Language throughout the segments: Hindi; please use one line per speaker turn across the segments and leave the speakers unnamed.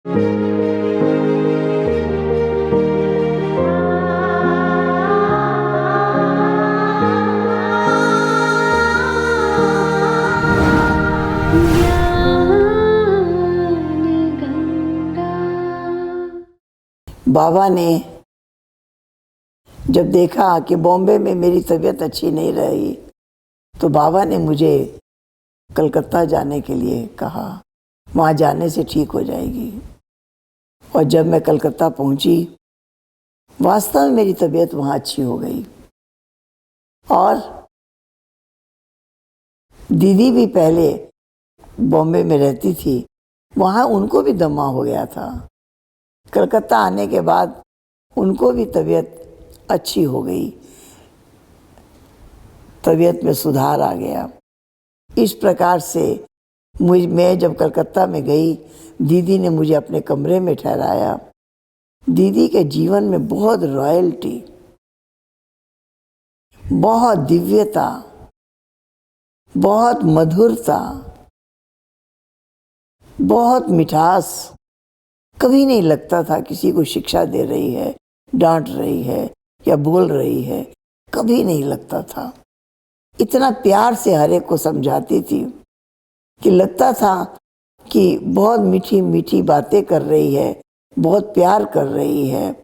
बाबा ने जब देखा कि बॉम्बे में मेरी तबीयत अच्छी नहीं रही, तो बाबा ने मुझे कलकत्ता जाने के लिए कहा, वहाँ जाने से ठीक हो जाएगी। और जब मैं कलकत्ता पहुँची, वास्तव में मेरी तबीयत वहाँ अच्छी हो गई। और दीदी भी पहले बॉम्बे में रहती थी, वहाँ उनको भी दमा हो गया था। कलकत्ता आने के बाद उनको भी तबीयत अच्छी हो गई, तबीयत में सुधार आ गया। इस प्रकार से मैं जब कलकत्ता में गई, दीदी ने मुझे अपने कमरे में ठहराया। दीदी के जीवन में बहुत रॉयल्टी, बहुत दिव्यता, बहुत मधुरता, बहुत मिठास। कभी नहीं लगता था किसी को शिक्षा दे रही है, डांट रही है या बोल रही है, कभी नहीं लगता था। इतना प्यार से हर एक को समझाती थी कि लगता था कि बहुत मीठी मीठी बातें कर रही है, बहुत प्यार कर रही है।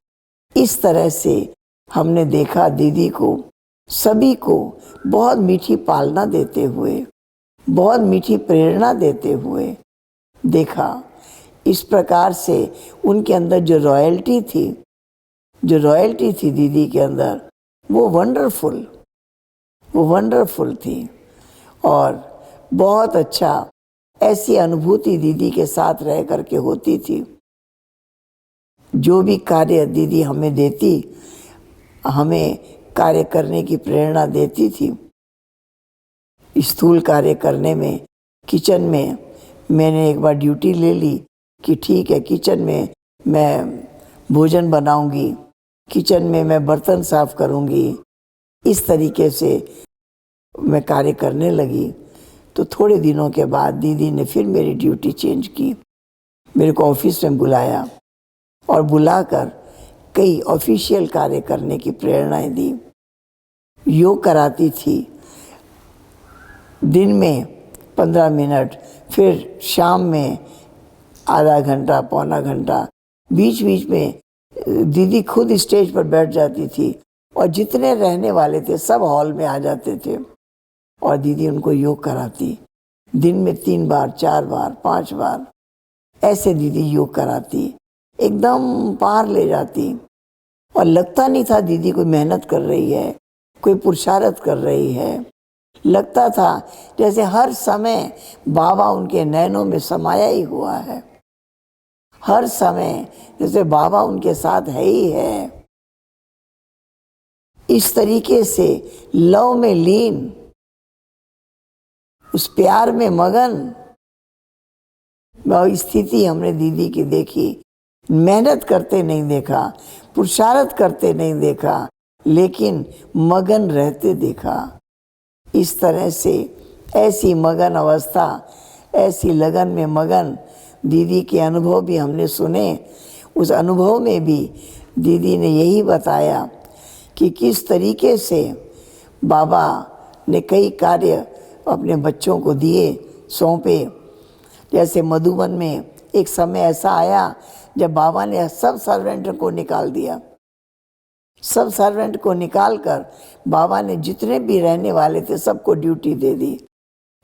इस तरह से हमने देखा दीदी को, सभी को बहुत मीठी पालना देते हुए, बहुत मीठी प्रेरणा देते हुए देखा। इस प्रकार से उनके अंदर जो रॉयल्टी थी दीदी के अंदर, वो वंडरफुल थी। और बहुत अच्छा ऐसी अनुभूति दीदी के साथ रह करके होती थी। जो भी कार्य दीदी हमें देती, हमें कार्य करने की प्रेरणा देती थी। स्थूल कार्य करने में, किचन में मैंने एक बार ड्यूटी ले ली कि ठीक है, किचन में मैं भोजन बनाऊंगी, किचन में मैं बर्तन साफ करूंगी। इस तरीके से मैं कार्य करने लगी। तो थोड़े दिनों के बाद दीदी ने फिर मेरी ड्यूटी चेंज की, मेरे को ऑफिस में बुलाया और बुलाकर कई ऑफिशियल कार्य करने की प्रेरणाएं दी। योग कराती थी, दिन में 15 मिनट, फिर शाम में आधा घंटा, पौना घंटा। बीच बीच में दीदी खुद स्टेज पर बैठ जाती थी और जितने रहने वाले थे सब हॉल में आ जाते थे और दीदी उनको योग कराती। दिन में 3 बार, 4 बार, 5 बार ऐसे दीदी योग कराती, एकदम पार ले जाती। और लगता नहीं था दीदी कोई मेहनत कर रही है, कोई पुरुषार्थ कर रही है। लगता था जैसे हर समय बाबा उनके नैनों में समाया ही हुआ है, हर समय जैसे बाबा उनके साथ है ही है। इस तरीके से लव में लीन, उस प्यार में मगन स्थिति हमने दीदी की देखी। मेहनत करते नहीं देखा, पुरुषार्थ करते नहीं देखा, लेकिन मगन रहते देखा। इस तरह से ऐसी मगन अवस्था, ऐसी लगन में मगन दीदी के अनुभव भी हमने सुने। उस अनुभव में भी दीदी ने यही बताया कि किस तरीके से बाबा ने कई कार्य अपने बच्चों को दिए, सौंपे। जैसे मधुबन में एक समय ऐसा आया जब बाबा ने सब सर्वेंट को निकाल दिया। सब सर्वेंट को निकाल कर बाबा ने जितने भी रहने वाले थे सबको ड्यूटी दे दी।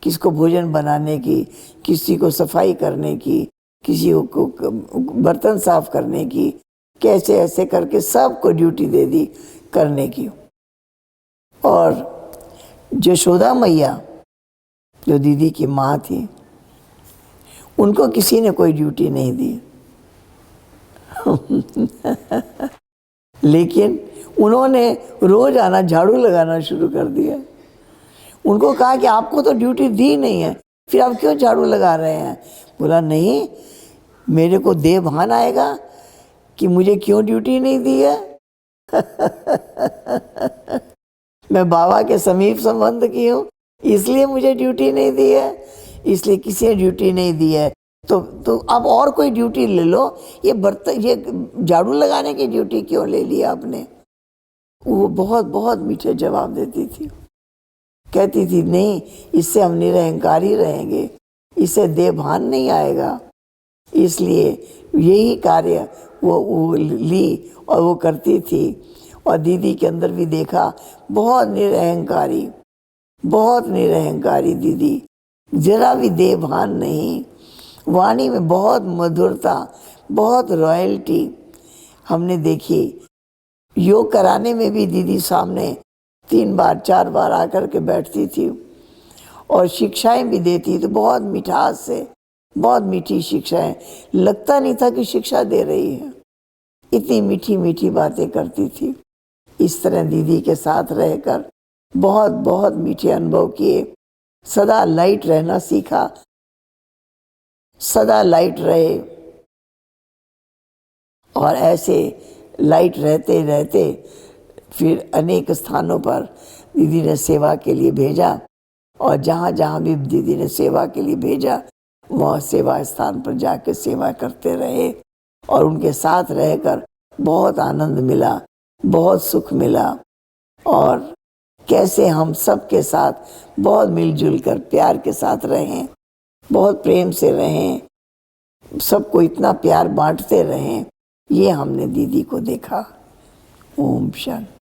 किसको भोजन बनाने की, किसी को सफाई करने की, किसी को बर्तन साफ करने की, कैसे ऐसे करके सबको ड्यूटी दे दी करने की। और यशोदा मैया जो दीदी की माँ थी, उनको किसी ने कोई ड्यूटी नहीं दी लेकिन उन्होंने रोज आना, झाड़ू लगाना शुरू कर दिया। उनको कहा कि आपको तो ड्यूटी दी नहीं है, फिर आप क्यों झाड़ू लगा रहे हैं? बोला नहीं, मेरे को देह भान आएगा कि मुझे क्यों ड्यूटी नहीं दी है मैं बाबा के समीप संबंध की हूँ, इसलिए मुझे ड्यूटी नहीं दी है। इसलिए किसी ने ड्यूटी नहीं दी है। तो अब और कोई ड्यूटी ले लो, ये बर्तन, ये झाड़ू लगाने की ड्यूटी क्यों ले ली आपने? वो बहुत बहुत मीठे जवाब देती थी। कहती थी नहीं, इससे हम निरहंकारी रहेंगे, इससे देवभान नहीं आएगा, इसलिए यही कार्य वो ली और वो करती थी। और दीदी के अंदर भी देखा, बहुत निरहंकारी, बहुत निरहंकारी दीदी, जरा भी देवभान नहीं, वाणी में बहुत मधुरता, बहुत रॉयल्टी हमने देखी। योग कराने में भी दीदी सामने 3 बार 4 बार आकर के बैठती थी और शिक्षाएं भी देती, तो बहुत मिठास से, बहुत मीठी शिक्षाएं, लगता नहीं था कि शिक्षा दे रही है, इतनी मीठी मीठी बातें करती थी। इस तरह दीदी के साथ रहकर बहुत बहुत मीठे अनुभव किए, सदा लाइट रहना सीखा, सदा लाइट रहे। और ऐसे लाइट रहते रहते फिर अनेक स्थानों पर दीदी ने सेवा के लिए भेजा, और जहाँ जहाँ भी दीदी ने सेवा के लिए भेजा, वह सेवा स्थान पर जाकर सेवा करते रहे। और उनके साथ रहकर बहुत आनंद मिला, बहुत सुख मिला, और कैसे हम सब के साथ बहुत मिलजुल कर प्यार के साथ रहें, बहुत प्रेम से रहें, सबको इतना प्यार बांटते रहें, ये हमने दीदी को देखा। ओम शांति।